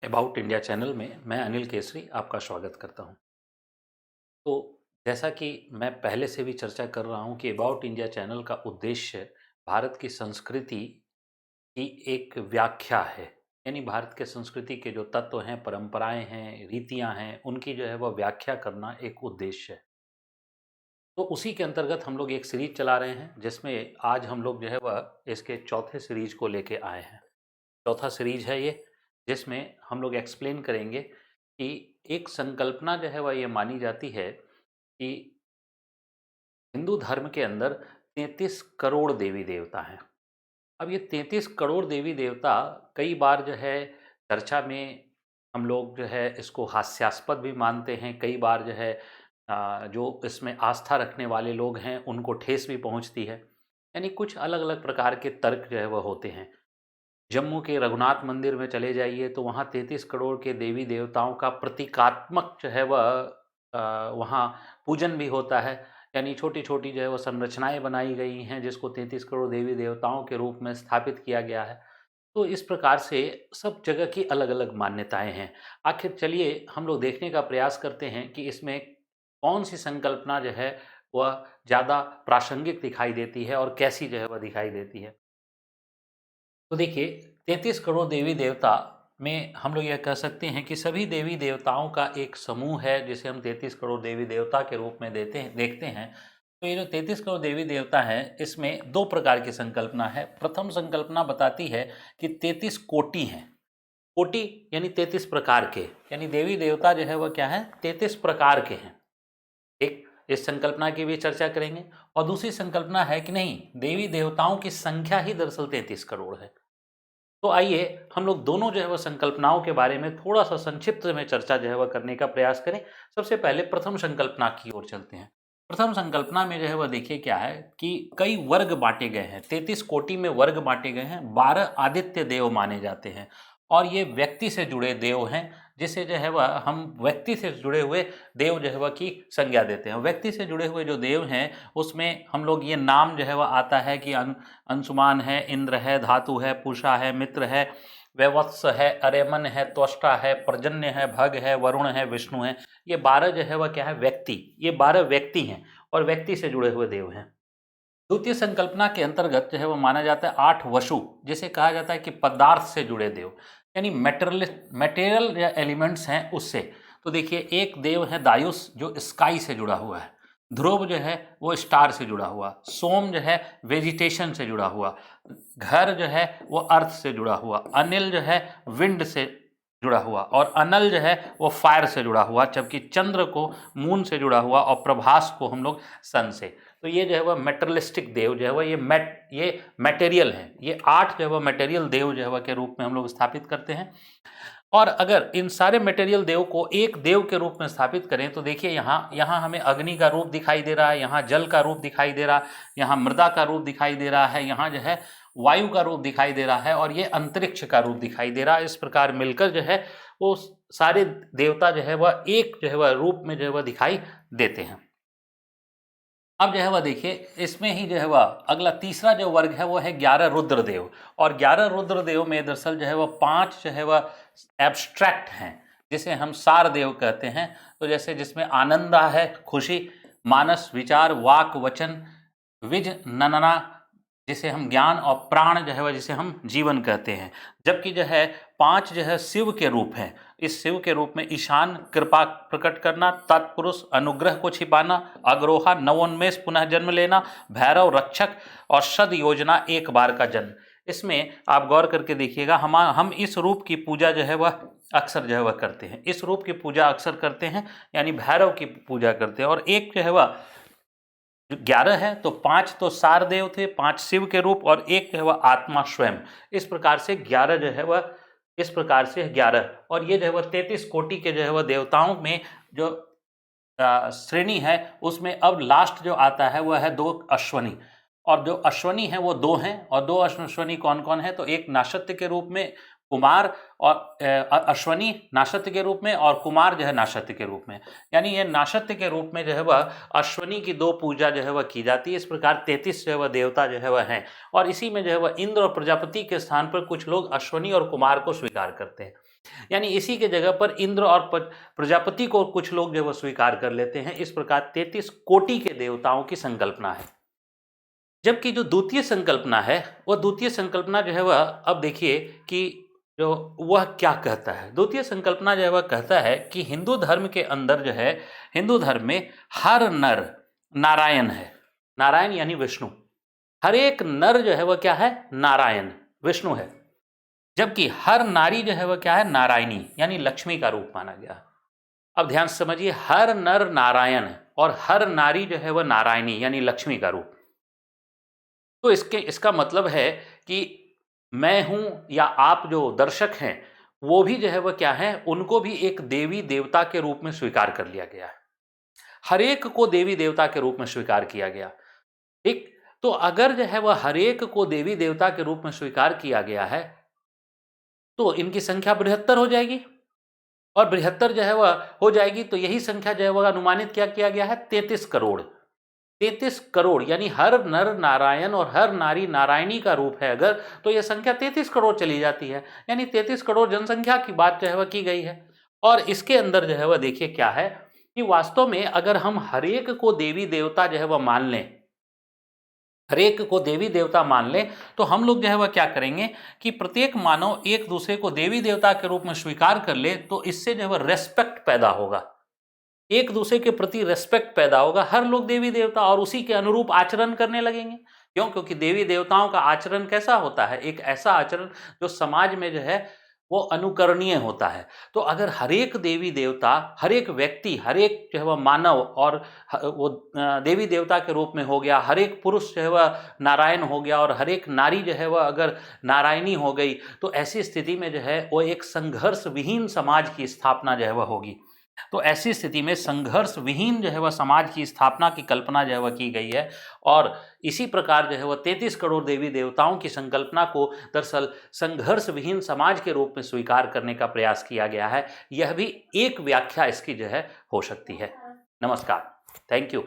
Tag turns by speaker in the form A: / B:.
A: About India channel में मैं अनिल केसरी आपका स्वागत करता हूं। तो जैसा कि मैं पहले से भी चर्चा कर रहा हूं कि अबाउट इंडिया चैनल का उद्देश्य भारत की संस्कृति की एक व्याख्या है। यानी भारत के संस्कृति के जो तत्व हैं, परंपराएं हैं, रीतियां हैं, उनकी जो है वह व्याख्या करना एक उद्देश्य है। तो उसी के अंतर्गत हम लोग एक सीरीज चला रहे हैं जिसमें आज हम लोग जो है वह इसके चौथे सीरीज को लेके आए हैं। चौथा सीरीज है ये, जिसमें हम लोग एक्सप्लेन करेंगे कि एक संकल्पना जो है वह ये मानी जाती है कि हिंदू धर्म के अंदर 33 करोड़ देवी देवता हैं। अब ये 33 करोड़ देवी देवता कई बार जो है चर्चा में हम लोग जो है इसको हास्यास्पद भी मानते हैं। कई बार जो है जो इसमें आस्था रखने वाले लोग हैं उनको ठेस भी पहुंचती है। यानी कुछ अलग अलग प्रकार के तर्क जो है वह होते हैं। जम्मू के रघुनाथ मंदिर में चले जाइए तो वहाँ 33 करोड़ के देवी देवताओं का प्रतीकात्मक जो है वह वहाँ पूजन भी होता है। यानी छोटी-छोटी जो है वो संरचनाएँ बनाई गई हैं जिसको 33 करोड़ देवी देवताओं के रूप में स्थापित किया गया है। तो इस प्रकार से सब जगह की अलग-अलग मान्यताएँ हैं। आखिर चलिए हम लोग देखने का प्रयास करते हैं कि इसमें कौन-सी संकल्पना जो है वह ज़्यादा प्रासंगिक दिखाई देती है और कैसी जो है वह दिखाई देती है। तो देखिए 33 करोड़ देवी देवता में हम लोग यह कह सकते हैं कि सभी देवी देवताओं का एक समूह है जिसे हम 33 करोड़ देवी देवता के रूप में देखते हैं। तो ये जो 33 करोड़ देवी देवता हैं इसमें दो प्रकार की संकल्पना है। प्रथम संकल्पना बताती है कि 33 कोटि हैं। कोटि यानी 33 प्रकार के, यानी देवी देवता जो है वह क्या है, 33 प्रकार के हैं। एक इस संकल्पना की भी चर्चा करेंगे। और दूसरी संकल्पना है कि नहीं, देवी देवताओं की संख्या ही दरअसल 33 करोड़ है। तो आइए हम लोग दोनों जो है वह संकल्पनाओं के बारे में थोड़ा सा संक्षिप्त में चर्चा जो है वह करने का प्रयास करें। सबसे पहले प्रथम संकल्पना की ओर चलते हैं। प्रथम संकल्पना में जो है वह देखिए क्या है कि कई वर्ग बांटे गए हैं। 33 कोटि में वर्ग बांटे गए हैं। 12 आदित्य देव माने जाते हैं और ये व्यक्ति से जुड़े देव हैं, जिसे जो है वह हम व्यक्ति से जुड़े हुए देव जो है वह की संज्ञा देते हैं। व्यक्ति से जुड़े हुए जो देव हैं उसमें हम लोग ये नाम जो है वह आता है कि अंशुमान है, इंद्र है, धातु है, पूषा है, मित्र है, वैवत्स है, अरेमन है, त्वष्टा है, पर्जन्य है, भग है, वरुण है, विष्णु है। ये 12 जो है वह क्या है, व्यक्ति। ये 12 व्यक्ति हैं और व्यक्ति से जुड़े हुए देव हैं। द्वितीय संकल्पना के अंतर्गत जो है वो माना जाता है 8 वसु, जिसे कहा जाता है कि पदार्थ से जुड़े देव, यानी मटेरियल या एलिमेंट्स हैं उससे। तो देखिए एक देव है दायुस जो स्काई से जुड़ा हुआ है। ध्रुव जो है वो स्टार से जुड़ा हुआ। सोम जो है वेजिटेशन से जुड़ा हुआ। घर जो है वो अर्थ से जुड़ा हुआ। अनिल जो है विंड से जुड़ा हुआ और अनल जो है वो फायर से जुड़ा हुआ। जबकि चंद्र को मून से जुड़ा हुआ और प्रभास को हम लोग सन से। तो ये जो है वह मेटेरियलिस्टिक देव जो है वह ये मटेरियल है। ये 8 जो है वह मटेरियल देव जो है वह के रूप में हम लोग स्थापित करते हैं। और अगर इन सारे मटेरियल देव को एक देव के रूप में स्थापित करें तो देखिए यहाँ हमें अग्नि का रूप दिखाई दे रहा है, यहाँ जल का रूप दिखाई दे रहा है, यहाँ मृदा का रूप दिखाई दे रहा है, यहाँ जो है वायु का रूप दिखाई दे रहा है और ये अंतरिक्ष का रूप दिखाई दे रहा है। इस प्रकार मिलकर जो है वो सारे देवता जो है वह एक जो है वह रूप में जो है वह दिखाई देते हैं। अब जो है वह देखिए इसमें ही जो है वह अगला तीसरा जो वर्ग है वो है 11 रुद्रदेव। और 11 रुद्रदेव में दरअसल जो है वह 5 जो है वह एब्स्ट्रैक्ट हैं, जिसे हम सार देव कहते हैं। तो जैसे जिसमें आनंदा है, खुशी, मानस, विचार, वाक, वचन, विज, ननना जिसे हम ज्ञान, और प्राण जो है वह जिसे हम जीवन कहते हैं। जबकि जो है 5 जो है शिव के रूप हैं। इस शिव के रूप में ईशान कृपा प्रकट करना, तत्पुरुष अनुग्रह को छिपाना, अग्रोहा नवोन्मेष पुनः जन्म लेना, भैरव रक्षक और सद योजना एक बार का जन्म। इसमें आप गौर करके देखिएगा, हम इस रूप की पूजा जो है वह अक्सर जो है वह करते हैं। इस रूप की पूजा अक्सर करते हैं, यानी भैरव की पूजा करते हैं। और एक जो है वह 11 है तो 5 तो सार देव थे, 5 शिव के रूप, और एक जो है वह आत्मा स्वयं। इस प्रकार से 11 जो है वह इस प्रकार से 11। और ये जो है वह 33 कोटि के जो है वह देवताओं में जो श्रेणी है उसमें अब लास्ट जो आता है वह है 2 अश्वनी। और जो अश्वनी है वो 2 हैं। और 2 अश्वनी कौन कौन है, तो एक नाशत्य के रूप में कुमार, और अश्वनी नाशत्य के रूप में और कुमार जो है नाशत्य के रूप में। यानी ये नाशत्य के रूप में जो है वह अश्वनी की 2 पूजा जो है वह की जाती है। इस प्रकार 33 जो है वह देवता जो है वह हैं। और इसी में जो है वह इंद्र और प्रजापति के स्थान पर कुछ लोग अश्वनी और कुमार को स्वीकार करते हैं। यानी इसी के जगह पर इंद्र और प्रजापति को कुछ लोग जो है वो स्वीकार कर लेते हैं। इस प्रकार 33 कोटि के देवताओं की संकल्पना है। जबकि जो द्वितीय संकल्पना है, वह द्वितीय संकल्पना जो है वह, अब देखिए कि जो वह क्या कहता है। द्वितीय संकल्पना जो है वह कहता है कि हिंदू धर्म के अंदर जो है, हिंदू धर्म में हर नर नारायण है। नारायण यानी विष्णु। हर एक नर जो है वह क्या है? नारायण, विष्णु है। जबकि हर नारी जो है वह क्या है? नारायणी यानी लक्ष्मी का रूप माना गया। अब ध्यान से समझिए, हर नर नारायण और हर नारी जो है वह नारायणी यानी लक्ष्मी का रूप। तो इसका मतलब है कि मैं हूं या आप जो दर्शक हैं, वो भी जो है वह क्या है? उनको भी एक देवी देवता के रूप में स्वीकार कर लिया गया है। हर एक को देवी देवता के रूप में स्वीकार किया गया। ठीक, तो अगर जो है वह हर एक को देवी देवता के रूप में स्वीकार किया गया है, तो इनकी संख्या 72 हो जाएगी। और 72 जो है वह हो जाएगी, तो यही संख्या जो है वह अनुमानित क्या किया गया है? 33 करोड़। 33 करोड़ यानी हर नर नारायण और हर नारी नारायणी का रूप है अगर, तो यह संख्या 33 करोड़ चली जाती है। यानी 33 करोड़ जनसंख्या की बात जो है वह की गई है। और इसके अंदर जो है वह देखिए क्या है कि वास्तव में अगर हम हरेक को देवी देवता जो है वह मान लें, हरेक को देवी देवता मान लें, तो हम लोग जो है वह क्या करेंगे कि प्रत्येक मानव एक दूसरे को देवी देवता के रूप में स्वीकार कर ले, तो इससे जो है वह रेस्पेक्ट पैदा होगा, एक दूसरे के प्रति रेस्पेक्ट पैदा होगा। हर लोग देवी देवता और उसी के अनुरूप आचरण करने लगेंगे। क्यों? क्योंकि देवी देवताओं का आचरण कैसा होता है? एक ऐसा आचरण जो समाज में जो है वो अनुकरणीय होता है। तो अगर हर एक देवी देवता, हर एक व्यक्ति, हर एक जो है वह मानव और वो देवी देवता के रूप में हो गया, हर एक पुरुष जो है वह नारायण हो गया और हर एक नारी जो है वह अगर नारायणी हो गई, तो ऐसी स्थिति में जो है वो एक संघर्ष विहीन समाज की स्थापना जो है वह होगी। तो ऐसी स्थिति में संघर्ष विहीन जो है वह समाज की स्थापना की कल्पना जो है वह की गई है। और इसी प्रकार जो है वह 33 करोड़ देवी देवताओं की संकल्पना को दरअसल संघर्ष विहीन समाज के रूप में स्वीकार करने का प्रयास किया गया है। यह भी एक व्याख्या इसकी जो है हो सकती है। नमस्कार, थैंक यू।